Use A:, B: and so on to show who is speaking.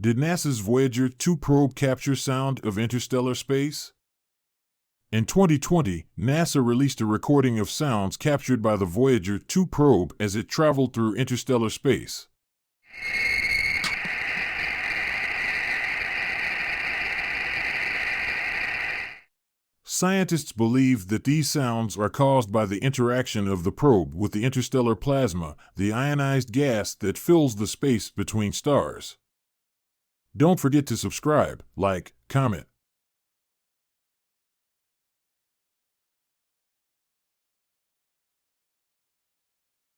A: Did NASA's Voyager 2 probe capture sound of interstellar space? In 2020, NASA released a recording of sounds captured by the Voyager 2 probe as it traveled through interstellar space. Scientists believe that these sounds are caused by the interaction of the probe with the interstellar plasma, the ionized gas that fills the space between stars. Don't forget to subscribe, like, comment,